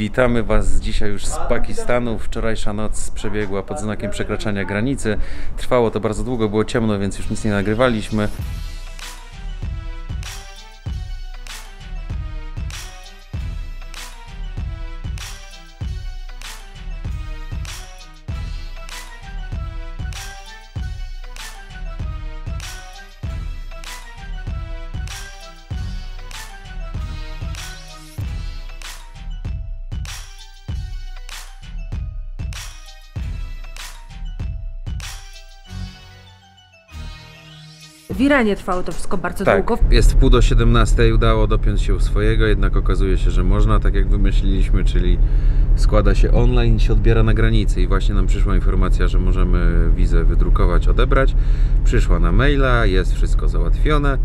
Witamy Was dzisiaj już z Pakistanu. Wczorajsza noc przebiegła pod znakiem przekraczania granicy. Trwało to bardzo długo, było ciemno, więc już nic nie nagrywaliśmy. W Iranie trwało to wszystko bardzo długo. Jest 16:30, udało dopiąć się u swojego, jednak okazuje się, że można, tak jak wymyśliliśmy, czyli składa się online, się odbiera na granicy i właśnie nam przyszła informacja, że możemy wizę wydrukować, odebrać. Przyszła na maila, jest wszystko załatwione.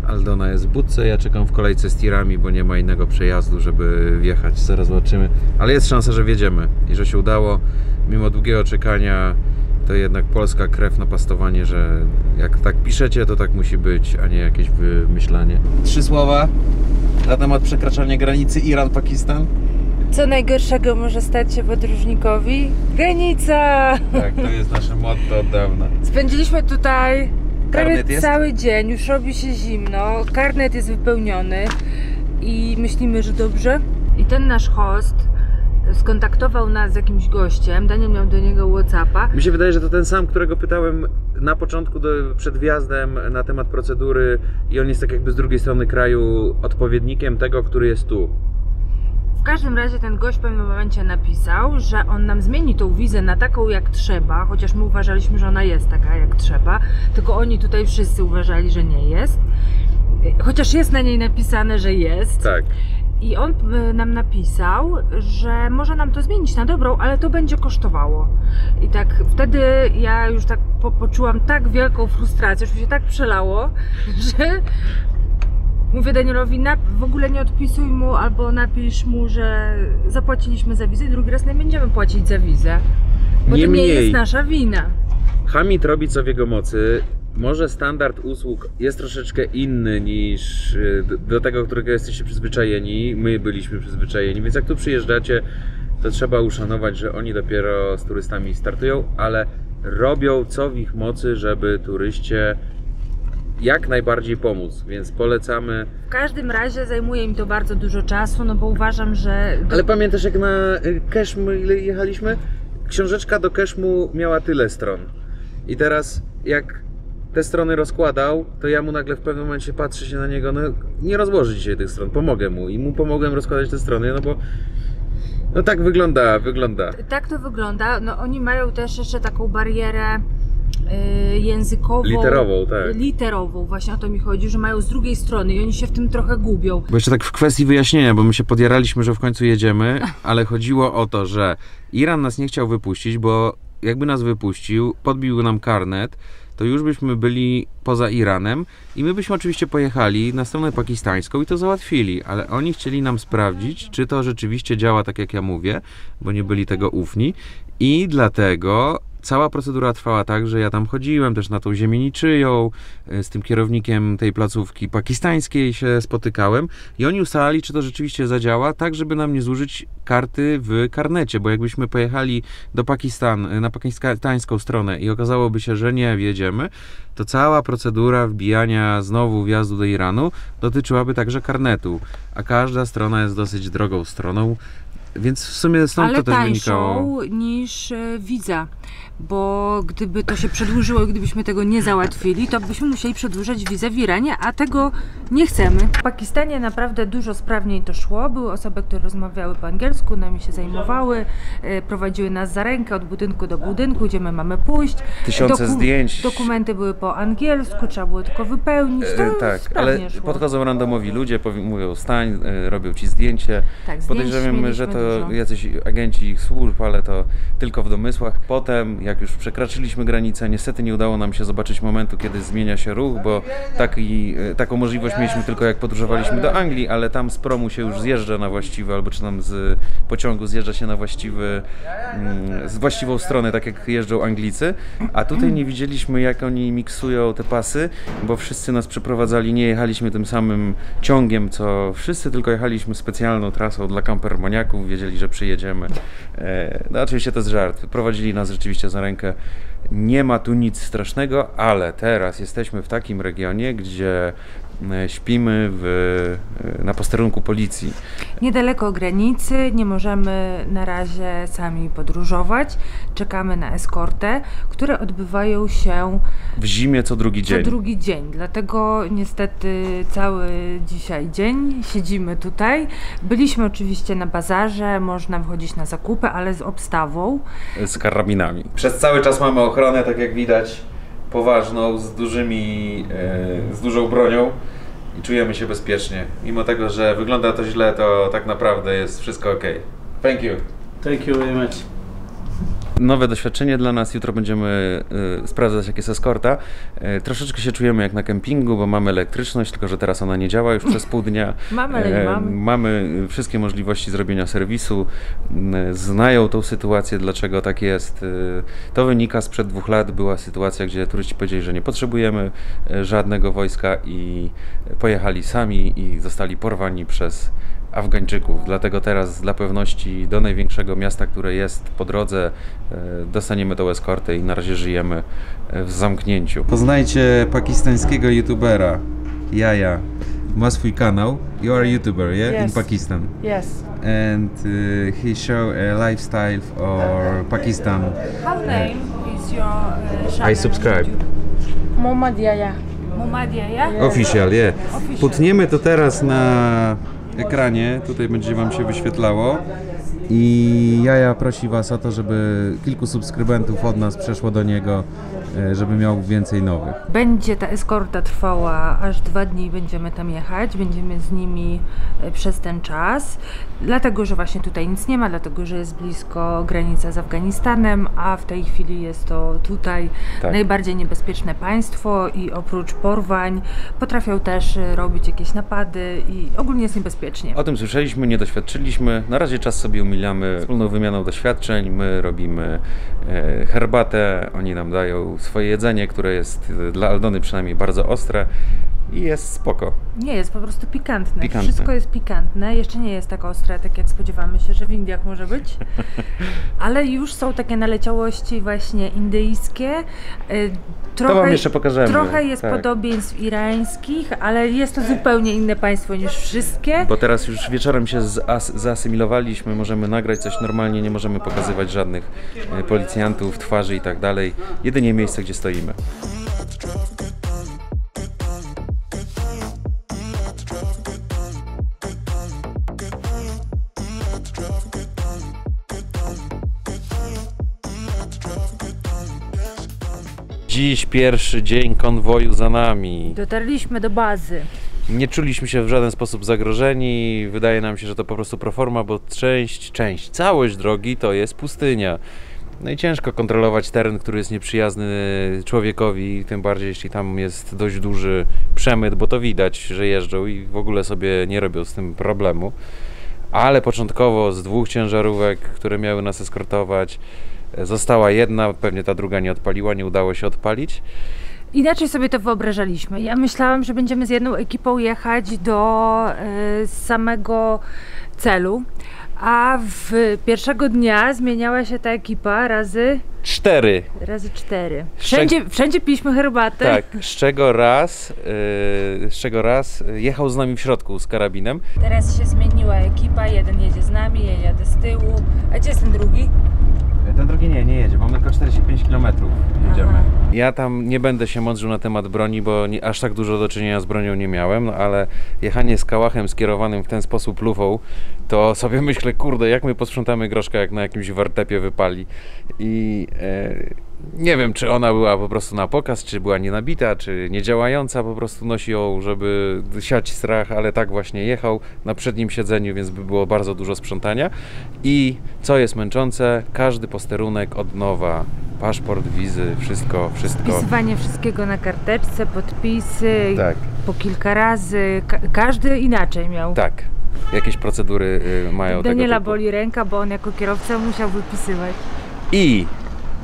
Aldona jest w budce, ja czekam w kolejce z tirami, bo nie ma innego przejazdu, żeby wjechać. Zaraz zobaczymy, ale jest szansa, że wjedziemy i że się udało, mimo długiego czekania. To jednak polska krew, napastowanie, że jak tak piszecie, to tak musi być, a nie jakieś wymyślanie. 3 słowa na temat przekraczania granicy Iran-Pakistan. Co najgorszego może stać się podróżnikowi? Granica! Tak, to jest nasze motto od dawna. Spędziliśmy tutaj Karnet cały dzień, już robi się zimno, karnet jest wypełniony i myślimy, że dobrze. I ten nasz host skontaktował nas z jakimś gościem, Daniel miał do niego WhatsAppa. Mi się wydaje, że to ten sam, którego pytałem na początku przed wjazdem na temat procedury i on jest tak jakby z drugiej strony kraju odpowiednikiem tego, który jest tu. W każdym razie ten gość w pewnym momencie napisał, że on nam zmieni tą wizę na taką jak trzeba, chociaż my uważaliśmy, że ona jest taka jak trzeba, tylko oni tutaj wszyscy uważali, że nie jest. Chociaż jest na niej napisane, że jest. Tak. I on nam napisał, że może nam to zmienić na dobrą, ale to będzie kosztowało. I tak wtedy ja już tak poczułam tak wielką frustrację, już mi się tak przelało, że mówię Danielowi, w ogóle nie odpisuj mu albo napisz mu, że zapłaciliśmy za wizę i drugi raz nie będziemy płacić za wizę, bo to nie jest nasza wina. Hamid robi co w jego mocy. Może standard usług jest troszeczkę inny niż do tego, którego jesteście przyzwyczajeni. My byliśmy przyzwyczajeni, więc jak tu przyjeżdżacie, to trzeba uszanować, że oni dopiero z turystami startują, ale robią co w ich mocy, żeby turyście jak najbardziej pomóc, więc polecamy. W każdym razie zajmuje im to bardzo dużo czasu, no bo uważam, że... Ale pamiętasz, jak na Keszm ile jechaliśmy? Książeczka do Keszmu miała tyle stron. I teraz jak te strony rozkładał, to ja mu nagle w pewnym momencie patrzę się na niego, no nie rozłoży dzisiaj tych stron, pomogę mu i mu pomogłem rozkładać te strony, no bo no tak wygląda. Tak to wygląda, no oni mają też jeszcze taką barierę językową. Literową, tak. Literową, właśnie o to mi chodzi, że mają z drugiej strony i oni się w tym trochę gubią. Bo jeszcze tak w kwestii wyjaśnienia, bo my się podjaraliśmy, że w końcu jedziemy, ale chodziło o to, że Iran nas nie chciał wypuścić, bo jakby nas wypuścił, podbił nam karnet, to już byśmy byli poza Iranem i my byśmy oczywiście pojechali na stronę pakistańską i to załatwili, ale oni chcieli nam sprawdzić, czy to rzeczywiście działa tak jak ja mówię, bo nie byli tego ufni i dlatego cała procedura trwała tak, że ja tam chodziłem też na tą ziemię niczyją, z tym kierownikiem tej placówki pakistańskiej się spotykałem i oni ustalali, czy to rzeczywiście zadziała, tak żeby nam nie zużyć karty w karnecie, bo jakbyśmy pojechali do Pakistanu, na pakistańską stronę i okazałoby się, że nie wjedziemy, to cała procedura wbijania znowu wjazdu do Iranu dotyczyłaby także karnetu, a każda strona jest dosyć drogą stroną. Więc w sumie stąd to też wynikało. Ale tańszą niż wiza, bo gdyby to się przedłużyło i gdybyśmy tego nie załatwili, to byśmy musieli przedłużać wizę w Iranie, a tego nie chcemy. W Pakistanie naprawdę dużo sprawniej to szło. Były osoby, które rozmawiały po angielsku, nami się zajmowały, prowadziły nas za rękę od budynku do budynku, gdzie my mamy pójść. Tysiące zdjęć. Dokumenty były po angielsku, trzeba było tylko wypełnić. To tak, ale szło. podchodzą randomowi ludzie, mówią stań, robią ci zdjęcie. Tak, podejrzewamy, że to jacyś agenci ich służb, ale to tylko w domysłach. Potem, jak już przekroczyliśmy granicę, niestety nie udało nam się zobaczyć momentu, kiedy zmienia się ruch, bo taką możliwość mieliśmy tylko jak podróżowaliśmy do Anglii, ale tam z promu się już zjeżdża na właściwy, albo czy tam z pociągu zjeżdża się na właściwą stronę, tak jak jeżdżą Anglicy, a tutaj nie widzieliśmy, jak oni miksują te pasy, bo wszyscy nas przeprowadzali, nie jechaliśmy tym samym ciągiem, co wszyscy, tylko jechaliśmy specjalną trasą dla kampermaniaków, wiedzieli, że przyjedziemy. No oczywiście to jest żart. Prowadzili nas rzeczywiście za rękę. Nie ma tu nic strasznego, ale teraz jesteśmy w takim regionie, gdzie śpimy na posterunku policji. Niedaleko granicy, nie możemy na razie sami podróżować. Czekamy na eskortę, które odbywają się w zimie co drugi dzień. Co drugi dzień, dlatego niestety cały dzisiaj dzień siedzimy tutaj. Byliśmy oczywiście na bazarze, można wychodzić na zakupy, ale z obstawą. Z karabinami. Przez cały czas mamy ochronę, tak jak widać, poważną, z dużą bronią i czujemy się bezpiecznie. Mimo tego, że wygląda to źle, to tak naprawdę jest wszystko ok. Thank you. Thank you very much. Nowe doświadczenie dla nas. Jutro będziemy sprawdzać, jak jest eskorta. Troszeczkę się czujemy jak na kempingu, bo mamy elektryczność, tylko że teraz ona nie działa już przez pół dnia. Mamy wszystkie możliwości zrobienia serwisu. Znają tą sytuację, dlaczego tak jest. To wynika sprzed 2 lat. Była sytuacja, gdzie turyści powiedzieli, że nie potrzebujemy żadnego wojska i pojechali sami i zostali porwani przez Afgańczyków, dlatego teraz dla pewności do największego miasta, które jest po drodze, dostaniemy tą eskortę i na razie żyjemy w zamknięciu. Poznajcie pakistańskiego youtubera, Yaya. Ma swój kanał. You are a YouTuber, yeah? Yes. In Pakistan. Yes. And he show a lifestyle or Pakistan. How name is your channel? I subscribe. Muhammad Yaya. Muhammad Yaya? Official, yeah. Official. Putniemy to teraz na ekranie, tutaj będzie wam się wyświetlało i Jaja prosi was o to, żeby kilku subskrybentów od nas przeszło do niego, żeby miał więcej nowych. Będzie ta eskorta trwała aż 2 dni, będziemy tam jechać, będziemy z nimi przez ten czas, dlatego że właśnie tutaj nic nie ma, dlatego że jest blisko granica z Afganistanem, a w tej chwili jest to tutaj najbardziej niebezpieczne państwo i oprócz porwań potrafią też robić jakieś napady i ogólnie jest niebezpiecznie. O tym słyszeliśmy, nie doświadczyliśmy, na razie czas sobie umilamy wspólną wymianą doświadczeń, my robimy herbatę, oni nam dają swoje jedzenie, które jest dla Aldony przynajmniej bardzo ostre i jest spoko. Nie, jest po prostu pikantne. Wszystko jest pikantne, jeszcze nie jest tak ostre, tak jak spodziewamy się, że w Indiach może być, ale już są takie naleciałości właśnie indyjskie. Trochę, to wam jeszcze pokażemy. Trochę jest podobieństw irańskich, ale jest to zupełnie inne państwo niż wszystkie. Bo teraz już wieczorem się zaasymilowaliśmy, możemy nagrać coś normalnie, nie możemy pokazywać żadnych policjantów, twarzy i tak dalej. Jedynie miejsce, gdzie stoimy. Dziś pierwszy dzień konwoju za nami. Dotarliśmy do bazy. Nie czuliśmy się w żaden sposób zagrożeni. Wydaje nam się, że to po prostu proforma, bo całość drogi to jest pustynia. No i ciężko kontrolować teren, który jest nieprzyjazny człowiekowi, tym bardziej jeśli tam jest dość duży przemyt, bo to widać, że jeżdżą i w ogóle sobie nie robią z tym problemu. Ale początkowo z 2 ciężarówek, które miały nas eskortować, została jedna, pewnie ta druga nie odpaliła, nie udało się odpalić. Inaczej sobie to wyobrażaliśmy. Ja myślałam, że będziemy z jedną ekipą jechać do samego celu, a pierwszego dnia zmieniała się ta ekipa razy 4. Wszędzie piliśmy herbatę. Tak, z czego raz jechał z nami w środku z karabinem. Teraz się zmieniła ekipa, jeden jedzie z nami, ja jadę z tyłu. A gdzie jest ten drugi? Ten drugi nie jedzie, mamy tylko 45 km jedziemy. Aha. Ja tam nie będę się mądrzył na temat broni, bo aż tak dużo do czynienia z bronią nie miałem, no ale jechanie z kałachem skierowanym w ten sposób lufą, to sobie myślę, kurde, jak my posprzątamy groszka, jak na jakimś wartepie wypali. I nie wiem, czy ona była po prostu na pokaz, czy była nienabita, czy niedziałająca, po prostu nosi ją, żeby siać strach, ale tak właśnie jechał na przednim siedzeniu, więc by było bardzo dużo sprzątania. I co jest męczące, każdy posterunek od nowa, paszport, wizy, wszystko. Wpisywanie wszystkiego na karteczce, podpisy, po kilka razy, każdy inaczej miał. Tak. Jakieś procedury mają. Daniela boli ręka, bo on jako kierowca musiał wypisywać. I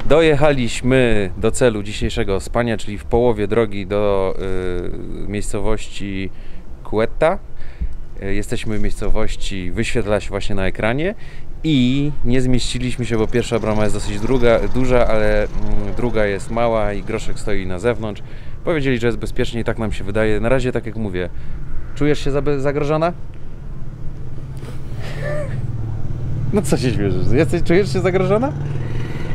dojechaliśmy do celu dzisiejszego spania, czyli w połowie drogi do miejscowości Quetta. Jesteśmy w miejscowości, wyświetla się właśnie na ekranie i nie zmieściliśmy się, bo pierwsza brama jest dosyć duża, ale druga jest mała i groszek stoi na zewnątrz. Powiedzieli, że jest bezpiecznie i tak nam się wydaje. Na razie, tak jak mówię, czujesz się zagrożona? No co się śmieszysz? Czujesz się zagrożona?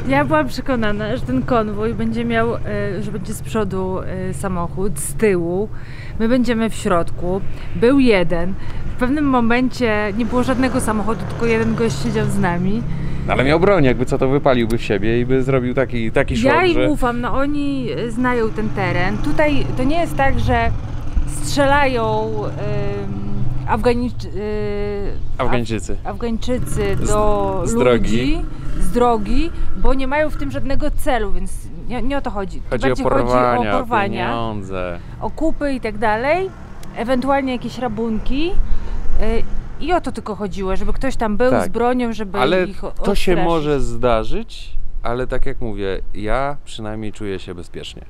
Ja byłam przekonana, że ten konwój będzie miał, że będzie z przodu samochód, z tyłu, my będziemy w środku. Był jeden. W pewnym momencie nie było żadnego samochodu, tylko jeden gość siedział z nami. Ale miał broń, jakby co to wypaliłby w siebie i by zrobił taki szok, ja im ufam, no oni znają ten teren. Tutaj to nie jest tak, że strzelają Afgańczycy do ludzi z drogi, bo nie mają w tym żadnego celu, więc nie o to chodzi. Chodzi o porwania, pieniądze, o kupy i tak dalej, ewentualnie jakieś rabunki. I o to tylko chodziło, żeby ktoś tam był z bronią, żeby ich odstraszyć. To się może zdarzyć, ale tak jak mówię, ja przynajmniej czuję się bezpiecznie.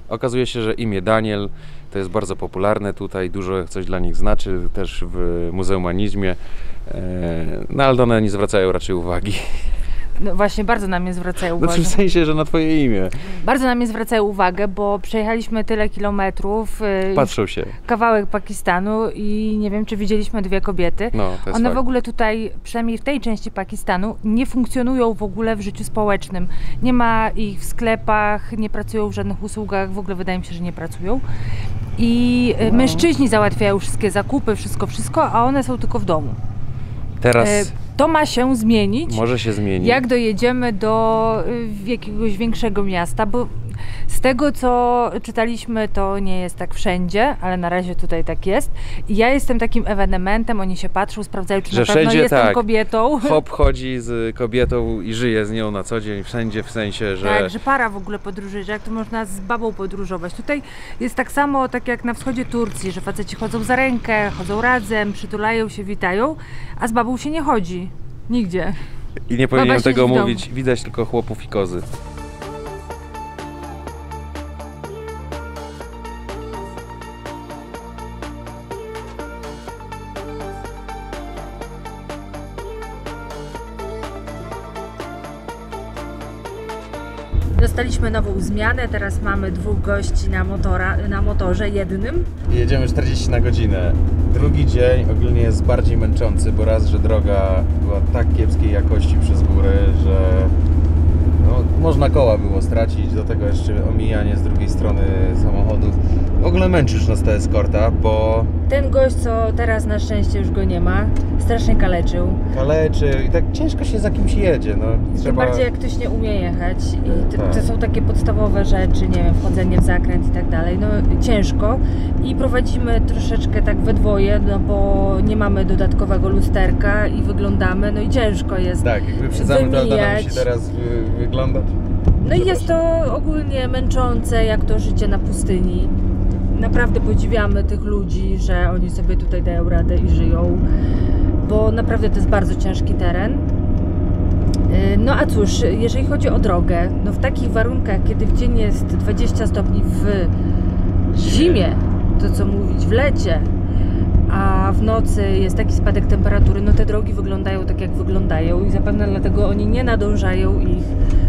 Okazuje się, że imię Daniel to jest bardzo popularne tutaj, dużo coś dla nich znaczy, też w muzeumanizmie, no ale one nie zwracają raczej uwagi. No właśnie, bardzo na mnie zwracają uwagę. Znaczy w sensie, że na twoje imię. Bardzo na mnie zwracają uwagę, bo przejechaliśmy tyle kilometrów. Patrzą się. Kawałek Pakistanu i nie wiem, czy widzieliśmy dwie kobiety. No, to jest One fakt. w ogóle tutaj, przynajmniej w tej części Pakistanu, nie funkcjonują w ogóle w życiu społecznym. Nie ma ich w sklepach, nie pracują w żadnych usługach, w ogóle wydaje mi się, że nie pracują. I mężczyźni załatwiają wszystkie zakupy, wszystko, a one są tylko w domu. Teraz to ma się zmienić. Może się zmienić. Jak dojedziemy do jakiegoś większego miasta, bo z tego, co czytaliśmy, to nie jest tak wszędzie, ale na razie tutaj tak jest. I ja jestem takim ewenementem, oni się patrzą, sprawdzają, czy na pewno jestem kobietą. Hop chodzi z kobietą i żyje z nią na co dzień, wszędzie, w sensie, że... Tak, że para w ogóle podróżuje, że jak to można z babą podróżować. Tutaj jest tak samo, tak jak na wschodzie Turcji, że faceci chodzą za rękę, chodzą razem, przytulają się, witają, a z babą się nie chodzi. Nigdzie. I nie powinienem tego mówić, widać tylko chłopów i kozy. Dostaliśmy nową zmianę, teraz mamy dwóch gości na motorze jednym. Jedziemy 40 na godzinę. Drugi dzień ogólnie jest bardziej męczący, bo raz, że droga była tak kiepskiej jakości przez góry, że można koła było stracić, do tego jeszcze omijanie z drugiej strony samochodów. W ogóle męczysz nas ta eskorta, bo... Ten gość, co teraz na szczęście już go nie ma, strasznie kaleczył. I tak ciężko się za kimś jedzie. Tym bardziej jak ktoś nie umie jechać i to są takie podstawowe rzeczy, nie wiem, wchodzenie w zakręt i tak dalej, ciężko. I prowadzimy troszeczkę tak we dwoje, bo nie mamy dodatkowego lusterka i wyglądamy, i ciężko jest tak, jak wyprzedzamy, to Aldona musi teraz wyglądać. I jest to ogólnie męczące, jak to życie na pustyni. Naprawdę podziwiamy tych ludzi, że oni sobie tutaj dają radę i żyją, bo naprawdę to jest bardzo ciężki teren. No a cóż, jeżeli chodzi o drogę, w takich warunkach, kiedy w dzień jest 20 stopni w zimie, to co mówić, w lecie, a w nocy jest taki spadek temperatury, te drogi wyglądają tak, jak wyglądają i zapewne dlatego oni nie nadążają ich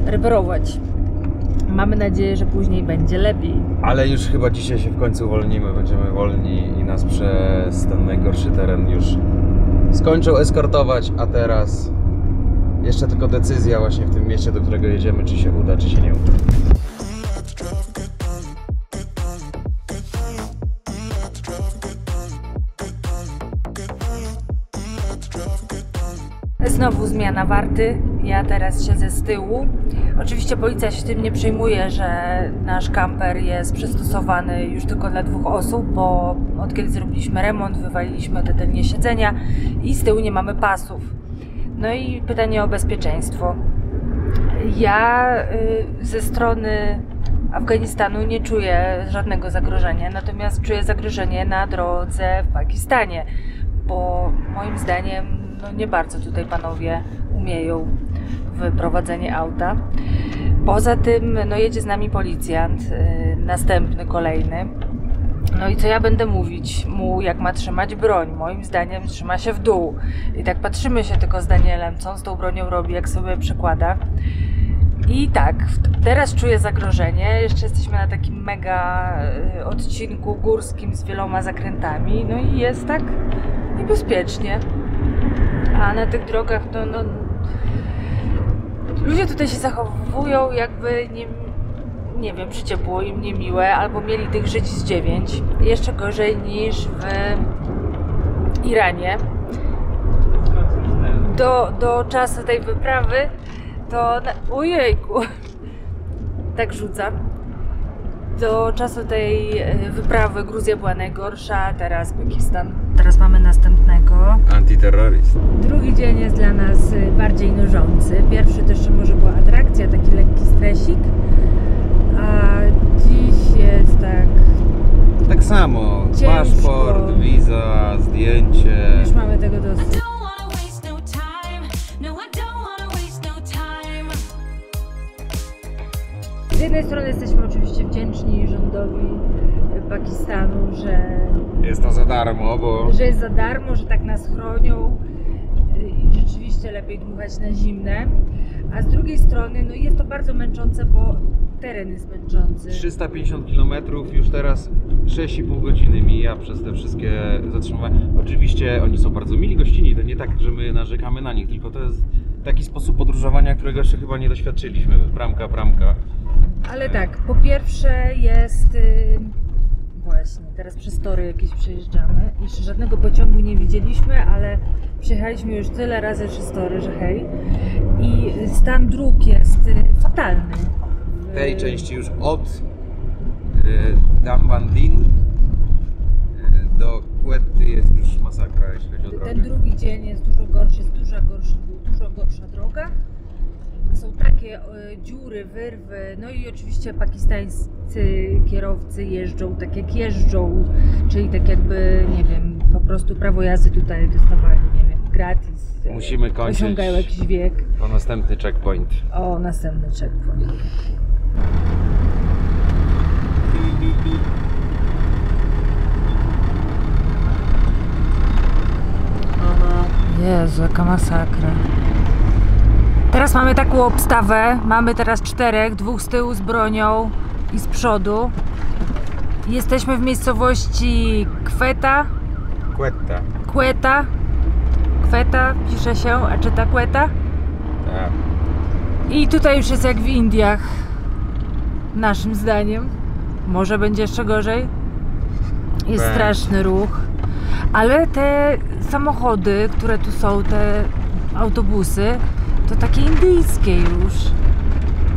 reperować. Mamy nadzieję, że później będzie lepiej. Ale już chyba dzisiaj się w końcu uwolnimy, będziemy wolni i nas przez ten najgorszy teren już skończą eskortować, a teraz jeszcze tylko decyzja właśnie w tym mieście, do którego jedziemy, czy się uda, czy się nie uda. Znowu zmiana warty, ja teraz siedzę z tyłu. Oczywiście policja się tym nie przejmuje, że nasz kamper jest przystosowany już tylko dla 2 osób, bo od kiedy zrobiliśmy remont, wywaliliśmy te tylnie siedzenia i z tyłu nie mamy pasów. I pytanie o bezpieczeństwo. Ja ze strony Afganistanu nie czuję żadnego zagrożenia, natomiast czuję zagrożenie na drodze w Pakistanie, bo moim zdaniem nie bardzo tutaj panowie umieją w prowadzenie auta. Poza tym jedzie z nami policjant, następny, kolejny. No i co ja będę mówić mu, jak ma trzymać broń? Moim zdaniem trzyma się w dół. I tak patrzymy się tylko z Danielem, co on z tą bronią robi, jak sobie przekłada. I tak, teraz czuję zagrożenie. Jeszcze jesteśmy na takim mega odcinku górskim z wieloma zakrętami. No i jest tak niebezpiecznie. A na tych drogach to ludzie tutaj się zachowują, jakby nie wiem, życie było im niemiłe, albo mieli tych żyć z 9. Jeszcze gorzej niż w Iranie. Do czasu tej wyprawy to... Ojejku! Tak rzucam. Do czasu tej wyprawy Gruzja była najgorsza, teraz Pakistan. Teraz mamy następnego. Antyterroryst. Drugi dzień jest dla nas bardziej nużący. Pierwszy to jeszcze może była atrakcja, taki lekki stresik. A dziś jest tak... Tak samo. Ciężko. Paszport, wiza, zdjęcie. Już mamy tego dosyć. Z jednej strony jesteśmy oczywiście wdzięczni rządowi Pakistanu, że Jest to za darmo, bo... że jest za darmo, że tak nas chronią i rzeczywiście lepiej dmuchać na zimne. A z drugiej strony no jest to bardzo męczące, bo teren jest męczący. 350 km, już teraz 6,5 godziny mija przez te wszystkie zatrzymywania. Oczywiście oni są bardzo mili, gościnni, to nie tak, że my narzekamy na nich, tylko to jest taki sposób podróżowania, którego jeszcze chyba nie doświadczyliśmy. Bramka. Ale tak, po pierwsze jest... Właśnie, teraz przez tory jakieś przejeżdżamy. Jeszcze żadnego pociągu nie widzieliśmy, ale przejechaliśmy już tyle razy przez tory, że hej. I stan dróg jest fatalny. W tej części już od Dambandin do Quetty jest już masakra, jeśli chodzi o drogę. Ten drugi dzień jest dużo gorszy, jest dużo gorsza droga. Są takie dziury, wyrwy, no i oczywiście pakistańscy kierowcy jeżdżą tak jak jeżdżą, czyli tak jakby, nie wiem, po prostu prawo jazdy tutaj dostawali, nie wiem, gratis. Musimy kończyć. Osiągają jakiś wiek. To następny checkpoint. O, następny checkpoint. Jezu, jaka masakra. Teraz mamy taką obstawę, mamy teraz 4, 2 z tyłu z bronią i z przodu. Jesteśmy w miejscowości Quetta pisze się, a czyta Quetta? Tak. I tutaj już jest jak w Indiach, naszym zdaniem. Może będzie jeszcze gorzej. Jest straszny ruch. Ale te samochody, które tu są, te autobusy, to takie indyjskie już.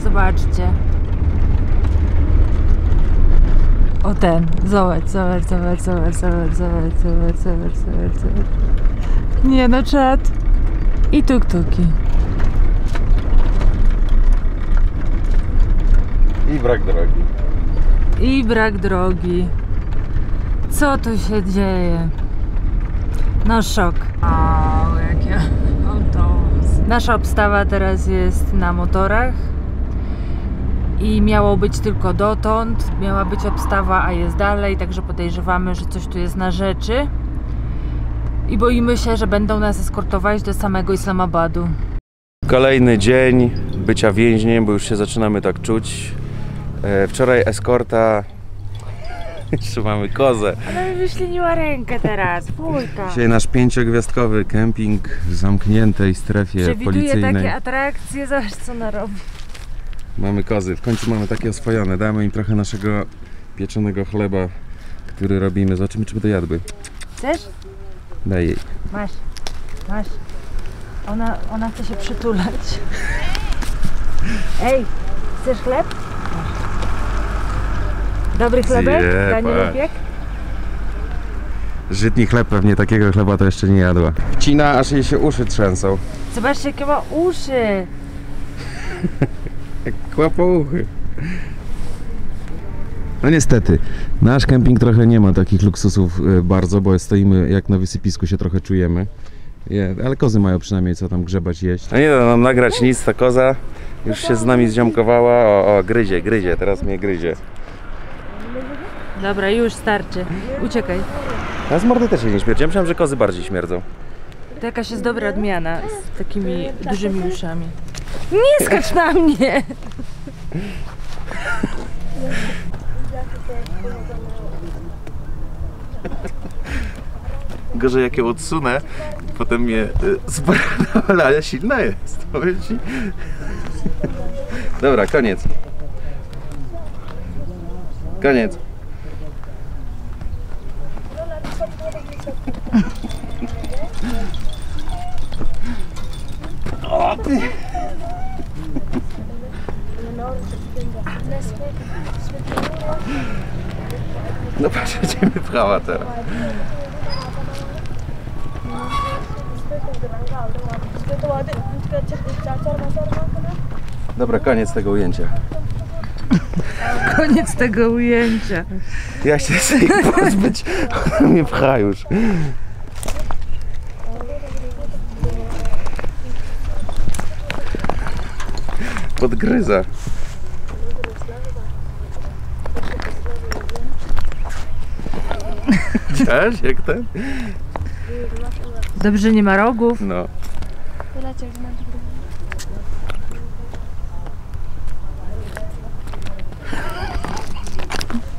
Zobaczcie. O ten. Zobacz. Nie no, czad. I tuk-tuki. I brak drogi. Co tu się dzieje? No szok. O, jakie autobus. Nasza obstawa teraz jest na motorach. I miało być tylko dotąd. Miała być obstawa, a jest dalej. Także podejrzewamy, że coś tu jest na rzeczy. I boimy się, że będą nas eskortować do samego Islamabadu. Kolejny dzień bycia więźniem, bo już się zaczynamy tak czuć. Wczoraj eskorta. Jeszcze mamy kozę. Ona mi wyśliniła rękę teraz. Fujka. Dzisiaj nasz 5-gwiazdkowy kemping w zamkniętej strefie Przewiduje policyjnej. takie atrakcje, zobacz co ona robi. Mamy kozy, w końcu mamy takie oswojone. Damy im trochę naszego pieczonego chleba, który robimy. Zobaczymy, czy by to jadły. Chcesz? Daj jej. Masz. Ona chce się przytulać. Ej, chcesz chleb? Dobry chlebek? Daniel upiekł? Żytni chleb, pewnie takiego chleba to jeszcze nie jadła. Wcina, aż jej się uszy trzęsą. Zobaczcie, jakie ma uszy. Jak kłapouchy. No niestety, nasz kemping trochę nie ma takich luksusów bardzo, bo stoimy jak na wysypisku, się trochę czujemy. Ale kozy mają przynajmniej co tam grzebać, jeść. No nie da nam nagrać nic, ta koza już się z nami zziomkowała. O, gryzie, teraz mnie gryzie. Dobra, już starczy. Uciekaj. A z mordy też się nie śmierdzi. Ja myślałem, że kozy bardziej śmierdzą. To jakaś jest dobra odmiana z takimi dużymi uszami. Nie skacz na mnie! Gorzej jak ją odsunę, potem mnie ale Ania silna jest, powiem ci. Dobra, koniec. Koniec. O, ty. No patrz, będziemy pchała teraz. Dobra, koniec tego ujęcia. Koniec tego ujęcia. Ja się chcę ich pozbyć, ona mnie pcha już. Podgryza. Widziałeś jak ten? Dobrze, nie ma rogów. No.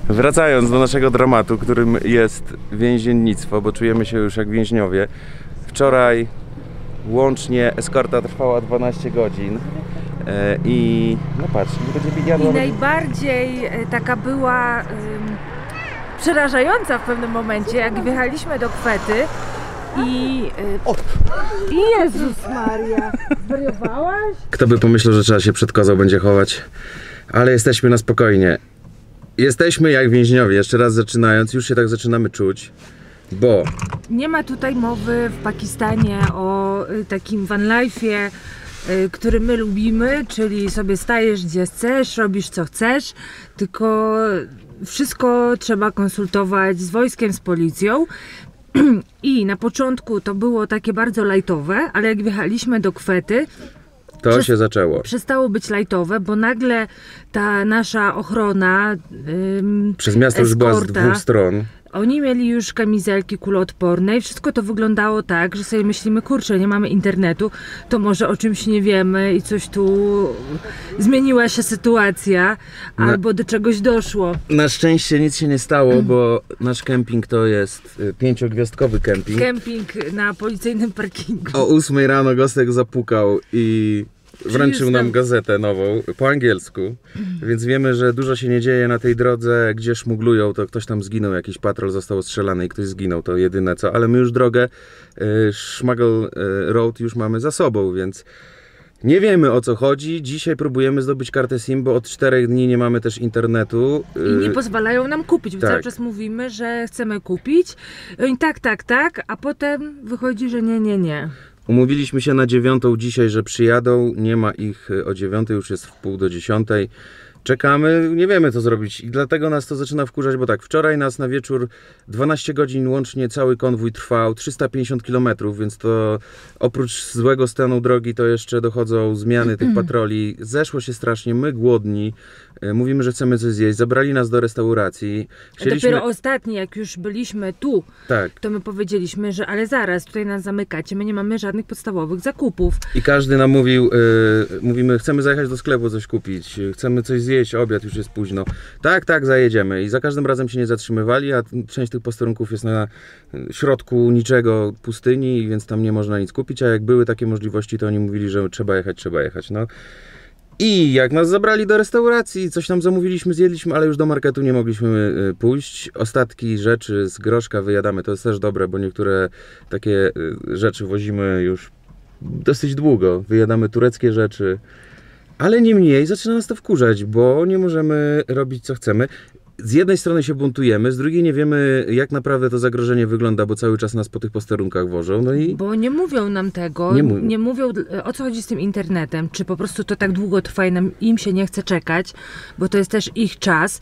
Wracając do naszego dramatu, którym jest więziennictwo, bo czujemy się już jak więźniowie. Wczoraj łącznie eskorta trwała 12 godzin i no patrz, nie będzie jadła. I najbardziej taka była przerażająca w pewnym momencie, jak wjechaliśmy do Kwety i Jezus Maria, zwariowałaś? Kto by pomyślał, że trzeba się przed kozą będzie chować, ale jesteśmy na spokojnie. Jesteśmy jak więźniowie, jeszcze raz zaczynając, już się tak zaczynamy czuć, bo... Nie ma tutaj mowy w Pakistanie o takim van life'ie, który my lubimy, czyli sobie stajesz gdzie chcesz, robisz co chcesz, tylko wszystko trzeba konsultować z wojskiem, z policją. I na początku to było takie bardzo lajtowe, ale jak wjechaliśmy do Kwety, to się zaczęło. Przestało być lajtowe, bo nagle ta nasza ochrona przez miasto już była z dwóch stron. Oni mieli już kamizelki kuloodporne i wszystko to wyglądało tak, że sobie myślimy, kurczę, nie mamy internetu, to może o czymś nie wiemy i coś tu zmieniła się sytuacja, albo do czegoś doszło. Na szczęście nic się nie stało, bo nasz kemping to jest 5-gwiazdkowy kemping. Kemping na policyjnym parkingu. O 8 rano Gostek zapukał i wręczył nam gazetę nową po angielsku, więc wiemy, że dużo się nie dzieje na tej drodze, gdzie szmuglują, to ktoś tam zginął, jakiś patrol został ostrzelany i ktoś zginął, to jedyne co, ale my już drogę Smuggle Road już mamy za sobą, więc nie wiemy o co chodzi. Dzisiaj próbujemy zdobyć kartę SIM, bo od 4 dni nie mamy też internetu. I nie pozwalają nam kupić, bo cały czas mówimy, że chcemy kupić. I tak, a potem wychodzi, że nie. Umówiliśmy się na 9 dzisiaj, że przyjadą, nie ma ich o 9, już jest w 9:30. Czekamy, nie wiemy co zrobić i dlatego nas to zaczyna wkurzać, bo tak, wczoraj nas na wieczór 12 godzin łącznie cały konwój trwał, 350 km, więc to oprócz złego stanu drogi to jeszcze dochodzą zmiany tych patroli. Zeszło się strasznie, my głodni, mówimy, że chcemy coś zjeść, zabrali nas do restauracji. Dopiero ostatni, jak już byliśmy tu, to my powiedzieliśmy, że ale zaraz, tutaj nas zamykacie, my nie mamy żadnych podstawowych zakupów. I każdy nam mówił, mówimy, chcemy zajechać do sklepu coś kupić, chcemy coś zjeść, obiad, już jest późno. Tak, zajedziemy. I za każdym razem się nie zatrzymywali, a część tych posterunków jest na środku niczego, pustyni, więc tam nie można nic kupić, a jak były takie możliwości, to oni mówili, że trzeba jechać. No. I jak nas zabrali do restauracji, coś tam zamówiliśmy, zjedliśmy, ale już do marketu nie mogliśmy pójść. Ostatki rzeczy z groszka wyjadamy, to jest też dobre, bo niektóre takie rzeczy wozimy już dosyć długo. Wyjadamy tureckie rzeczy. Ale niemniej zaczyna nas to wkurzać, bo nie możemy robić co chcemy. Z jednej strony się buntujemy, z drugiej nie wiemy jak naprawdę to zagrożenie wygląda, bo cały czas nas po tych posterunkach wożą. No i... Bo nie mówią nam tego, nie mówią o co chodzi z tym internetem, czy po prostu to tak długo trwa i im się nie chce czekać, bo to jest też ich czas.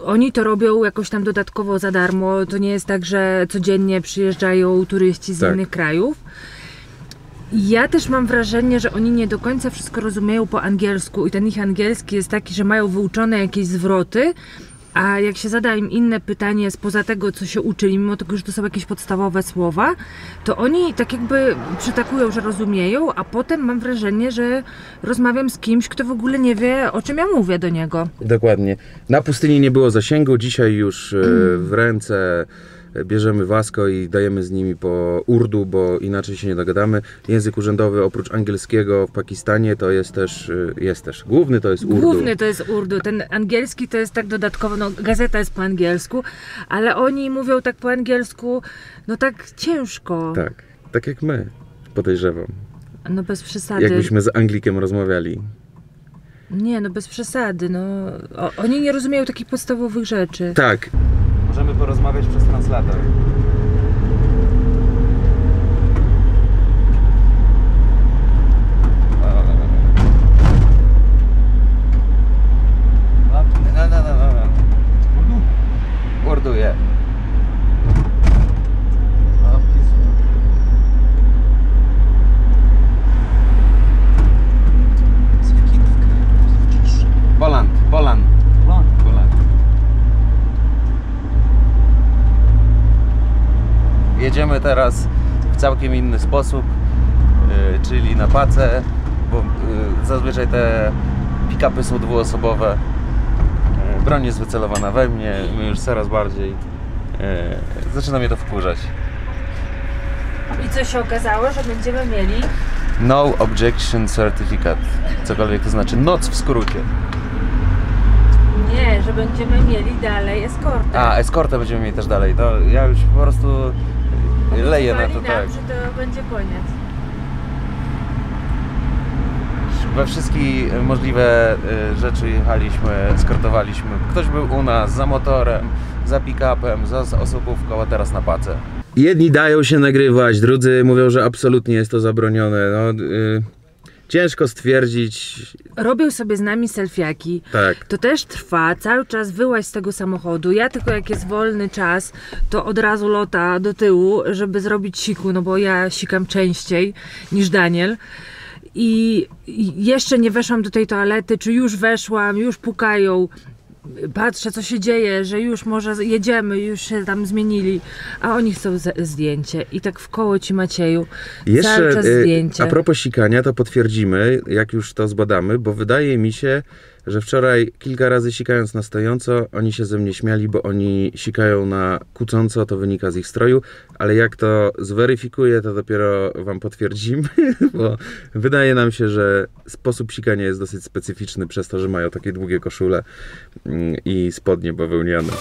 Oni to robią jakoś tam dodatkowo za darmo, to nie jest tak, że codziennie przyjeżdżają turyści z innych krajów. Ja też mam wrażenie, że oni nie do końca wszystko rozumieją po angielsku i ten ich angielski jest taki, że mają wyuczone jakieś zwroty, A jak się zada im inne pytanie spoza tego, co się uczyli, mimo tego, że to są jakieś podstawowe słowa, to oni tak jakby przytakują, że rozumieją, a potem mam wrażenie, że rozmawiam z kimś, kto w ogóle nie wie, o czym ja mówię do niego. Dokładnie. Na pustyni nie było zasięgu, dzisiaj już w ręce bierzemy Wasko i dajemy z nimi po urdu, bo inaczej się nie dogadamy. Język urzędowy oprócz angielskiego w Pakistanie to jest też. Główny to jest urdu. Główny to jest urdu, ten angielski to jest tak dodatkowo, no gazeta jest po angielsku, ale oni mówią tak po angielsku, no tak ciężko. Tak jak my, podejrzewam. No bez przesady. Jakbyśmy z Anglikiem rozmawiali. Nie, no bez przesady, no. Oni nie rozumieją takich podstawowych rzeczy. Tak. Możemy porozmawiać przez translator. Urdu, yeah. Poland. Jedziemy teraz w całkiem inny sposób, czyli na pacę, bo zazwyczaj te pick-upy są dwuosobowe. Broń jest wycelowana we mnie, my już coraz bardziej. Zaczyna mnie to wkurzać. I co się okazało, że będziemy mieli? No Objection Certificate. Cokolwiek to znaczy. NOC w skrócie. Nie, że będziemy mieli dalej eskortę. A, eskortę będziemy mieli też dalej. To ja już po prostu leję na to, nam, tak. że to będzie koniec. We wszystkie możliwe rzeczy jechaliśmy, eskortowaliśmy. Ktoś był u nas za motorem, za pick-upem, za osobówką, a teraz na pacę. Jedni dają się nagrywać, drudzy mówią, że absolutnie jest to zabronione. No, ciężko stwierdzić. Robią sobie z nami selfiaki. Tak. To też trwa, cały czas wyłaź z tego samochodu. Ja tylko jak jest wolny czas, to od razu lota do tyłu, żeby zrobić siku, no bo ja sikam częściej niż Daniel. I jeszcze nie weszłam do tej toalety, czy już weszłam, już pukają. Patrzę, co się dzieje, że już może jedziemy, już się tam zmienili, a oni chcą zdjęcie. I tak w koło ci, Macieju, cały czas zdjęcie. A propos sikania, to potwierdzimy, jak już to zbadamy, bo wydaje mi się, że wczoraj kilka razy sikając na stojąco, oni się ze mnie śmiali, bo oni sikają na kucąco, to wynika z ich stroju, ale jak to zweryfikuję, to dopiero wam potwierdzimy, bo wydaje nam się, że sposób sikania jest dosyć specyficzny przez to, że mają takie długie koszule i spodnie bawełniane.